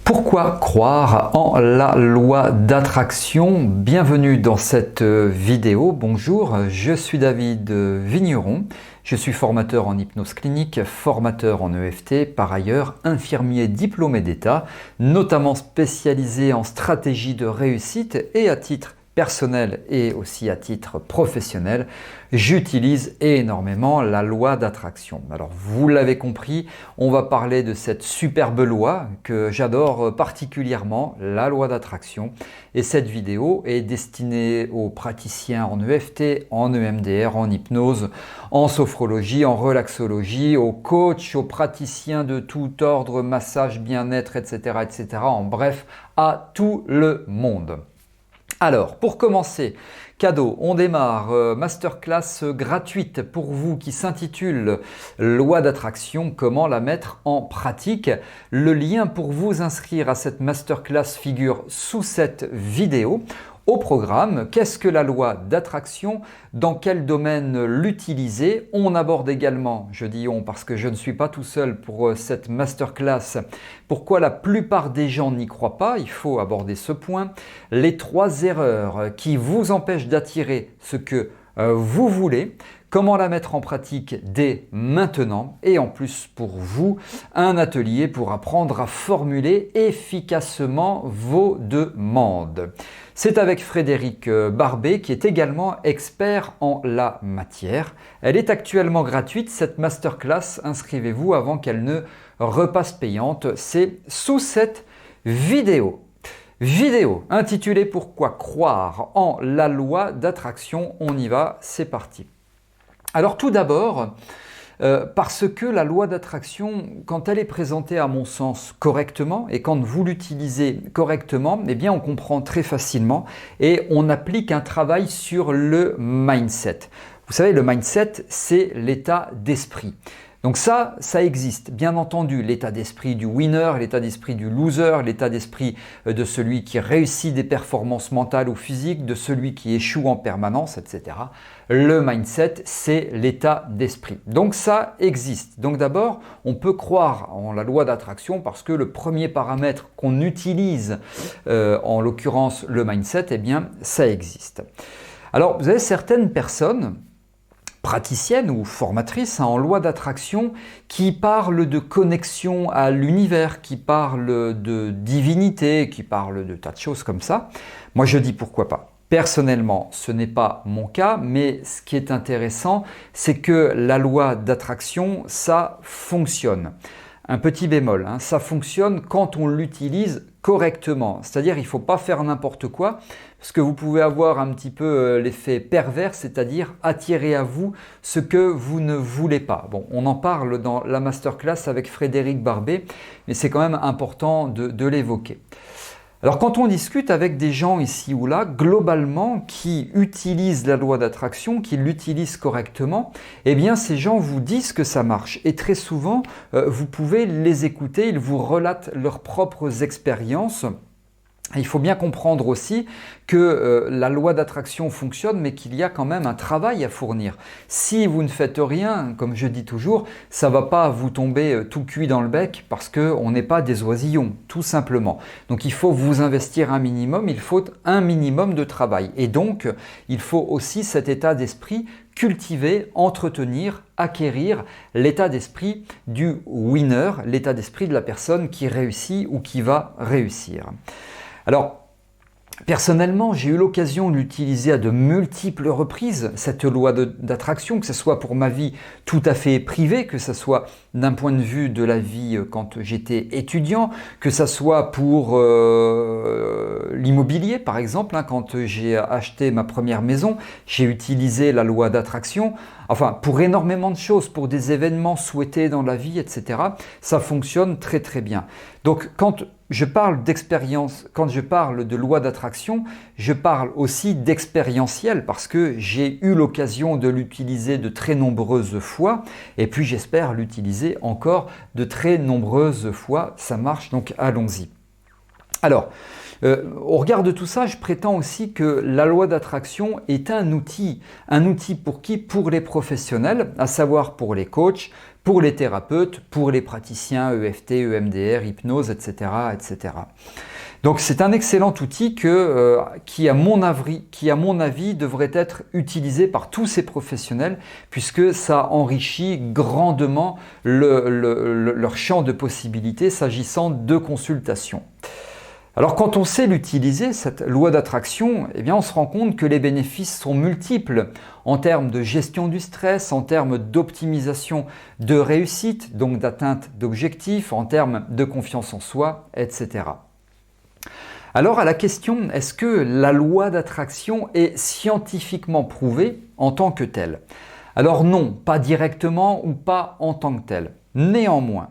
Pourquoi croire en la loi d'attraction? Bienvenue dans cette vidéo. Bonjour, je suis David Vigneron. Je suis formateur en hypnose clinique, formateur en EFT, par ailleurs infirmier diplômé d'État, notamment spécialisé en stratégie de réussite et à titre personnel et aussi à titre professionnel, j'utilise énormément la loi d'attraction. Alors vous l'avez compris, on va parler de cette superbe loi que j'adore particulièrement, la loi d'attraction. Et cette vidéo est destinée aux praticiens en EFT, en EMDR, en hypnose, en sophrologie, en relaxologie, aux coachs, aux praticiens de tout ordre, massage, bien-être, etc., etc. En bref, à tout le monde. Alors, pour commencer, cadeau, on démarre, masterclass gratuite pour vous qui s'intitule Loi d'attraction, comment la mettre en pratique. Le lien pour vous inscrire à cette masterclass figure sous cette vidéo. Au programme, qu'est-ce que la loi d'attraction? Dans quel domaine l'utiliser? On aborde également, je dis on parce que je ne suis pas tout seul pour cette masterclass, pourquoi la plupart des gens n'y croient pas, il faut aborder ce point. Les 3 erreurs qui vous empêchent d'attirer ce que vous voulez, comment la mettre en pratique dès maintenant et en plus pour vous, un atelier pour apprendre à formuler efficacement vos demandes. C'est avec Frédéric Barbet qui est également expert en la matière. Elle est actuellement gratuite, cette masterclass, inscrivez-vous avant qu'elle ne repasse payante. C'est sous cette vidéo. Vidéo intitulée Pourquoi croire en la loi d'attraction? On y va, c'est parti. Alors tout d'abord, parce que la loi d'attraction, quand elle est présentée à mon sens correctement et quand vous l'utilisez correctement, eh bien on comprend très facilement et on applique un travail sur le mindset. Vous savez, le mindset, c'est l'état d'esprit. Donc ça existe, bien entendu, l'état d'esprit du winner, l'état d'esprit du loser, l'état d'esprit de celui qui réussit des performances mentales ou physiques, de celui qui échoue en permanence, etc. Le mindset, c'est l'état d'esprit. Donc ça existe. Donc d'abord, on peut croire en la loi d'attraction parce que le premier paramètre qu'on utilise, en l'occurrence le mindset, eh bien ça existe. Alors vous avez certaines personnes praticienne ou formatrice en loi d'attraction qui parle de connexion à l'univers, qui parle de divinité, qui parle de tas de choses comme ça. Moi je dis pourquoi pas. Personnellement, ce n'est pas mon cas, mais ce qui est intéressant, c'est que la loi d'attraction, ça fonctionne. Un petit bémol, hein, ça fonctionne quand on l'utilise correctement. C'est-à-dire il ne faut pas faire n'importe quoi, parce que vous pouvez avoir un petit peu l'effet pervers, c'est-à-dire attirer à vous ce que vous ne voulez pas. Bon, on en parle dans la masterclass avec Frédéric Barbet, mais c'est quand même important de l'évoquer. Alors quand on discute avec des gens ici ou là, globalement, qui utilisent la loi d'attraction, qui l'utilisent correctement, eh bien ces gens vous disent que ça marche. Et très souvent, vous pouvez les écouter, ils vous relatent leurs propres expériences. Il faut bien comprendre aussi que la loi d'attraction fonctionne, mais qu'il y a quand même un travail à fournir. Si vous ne faites rien, comme je dis toujours, ça ne va pas vous tomber tout cuit dans le bec parce qu'on n'est pas des oisillons, tout simplement. Donc il faut vous investir un minimum, il faut un minimum de travail. Et donc, il faut aussi cet état d'esprit cultiver, entretenir, acquérir l'état d'esprit du winner, l'état d'esprit de la personne qui réussit ou qui va réussir. Alors, personnellement, j'ai eu l'occasion de l'utiliser à de multiples reprises, cette loi d'attraction, que ce soit pour ma vie tout à fait privée, que ce soit d'un point de vue de la vie quand j'étais étudiant, que ce soit pour l'immobilier par exemple, hein, quand j'ai acheté ma première maison, j'ai utilisé la loi d'attraction. Enfin, pour énormément de choses, pour des événements souhaités dans la vie, etc., ça fonctionne très très bien. Donc, quand je parle d'expérience, quand je parle de loi d'attraction, je parle aussi d'expérientiel parce que j'ai eu l'occasion de l'utiliser de très nombreuses fois et puis j'espère l'utiliser encore de très nombreuses fois. Ça marche, donc allons-y. Alors, Au regard de tout ça, je prétends aussi que la loi d'attraction est un outil. Un outil pour qui? Pour les professionnels, à savoir pour les coachs, pour les thérapeutes, pour les praticiens EFT, EMDR, hypnose, etc. etc. Donc c'est un excellent outil qui, à mon avis, devrait être utilisé par tous ces professionnels puisque ça enrichit grandement leur champ de possibilités s'agissant de consultation. Alors quand on sait l'utiliser, cette loi d'attraction, eh bien on se rend compte que les bénéfices sont multiples en termes de gestion du stress, en termes d'optimisation de réussite, donc d'atteinte d'objectifs, en termes de confiance en soi, etc. Alors à la question, est-ce que la loi d'attraction est scientifiquement prouvée en tant que telle? Alors non, pas directement ou pas en tant que telle. Néanmoins,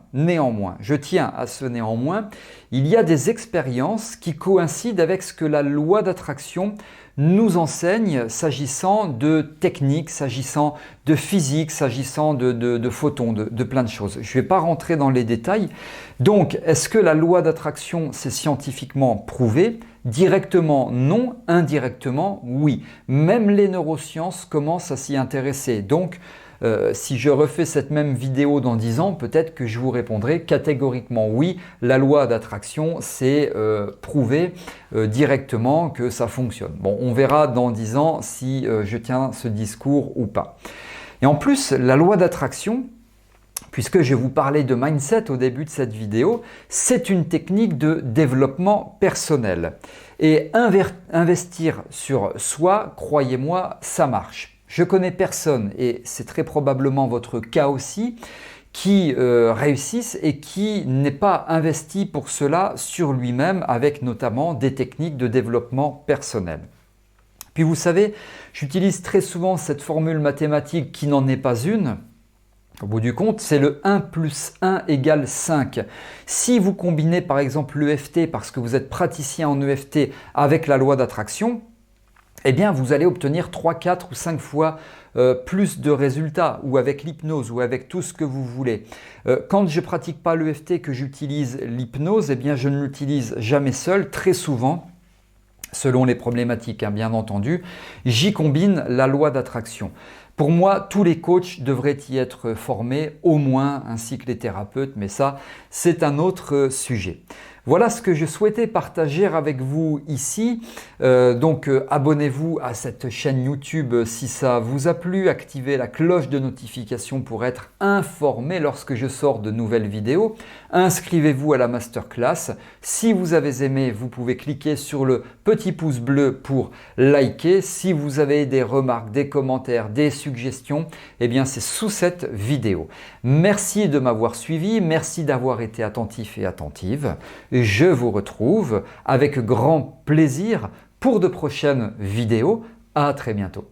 je tiens à ce néanmoins, il y a des expériences qui coïncident avec ce que la loi d'attraction nous enseigne s'agissant de techniques, s'agissant de physique, s'agissant de photons, de plein de choses. Je ne vais pas rentrer dans les détails. Donc, est-ce que la loi d'attraction c'est scientifiquement prouvé? Directement, non. Indirectement, oui. Même les neurosciences commencent à s'y intéresser. Donc, si je refais cette même vidéo dans 10 ans, peut-être que je vous répondrai catégoriquement oui, la loi d'attraction, c'est prouvé directement que ça fonctionne. Bon, on verra dans 10 ans si je tiens ce discours ou pas. Et en plus, la loi d'attraction, puisque je vous parlais de mindset au début de cette vidéo, c'est une technique de développement personnel. Et investir sur soi, croyez-moi, ça marche. Je connais personne, et c'est très probablement votre cas aussi, qui réussissent et qui n'est pas investi pour cela sur lui-même avec notamment des techniques de développement personnel. Puis vous savez, j'utilise très souvent cette formule mathématique qui n'en est pas une. Au bout du compte, c'est le 1 plus 1 égale 5. Si vous combinez par exemple l'EFT parce que vous êtes praticien en EFT avec la loi d'attraction, eh bien vous allez obtenir 3, 4 ou 5 fois plus de résultats, ou avec l'hypnose, ou avec tout ce que vous voulez. Quand je ne pratique pas l'EFT, que j'utilise l'hypnose, eh bien je ne l'utilise jamais seul, très souvent, selon les problématiques, hein, bien entendu, j'y combine la loi d'attraction. Pour moi, tous les coachs devraient y être formés, au moins, ainsi que les thérapeutes, mais ça, c'est un autre sujet. Voilà ce que je souhaitais partager avec vous ici. Donc abonnez-vous à cette chaîne YouTube si ça vous a plu. Activez la cloche de notification pour être informé lorsque je sors de nouvelles vidéos. Inscrivez-vous à la masterclass. Si vous avez aimé, vous pouvez cliquer sur le petit pouce bleu pour liker. Si vous avez des remarques, des commentaires, des suggestions, eh bien c'est sous cette vidéo. Merci de m'avoir suivi. Merci d'avoir été attentif et attentive. Je vous retrouve avec grand plaisir pour de prochaines vidéos. À très bientôt.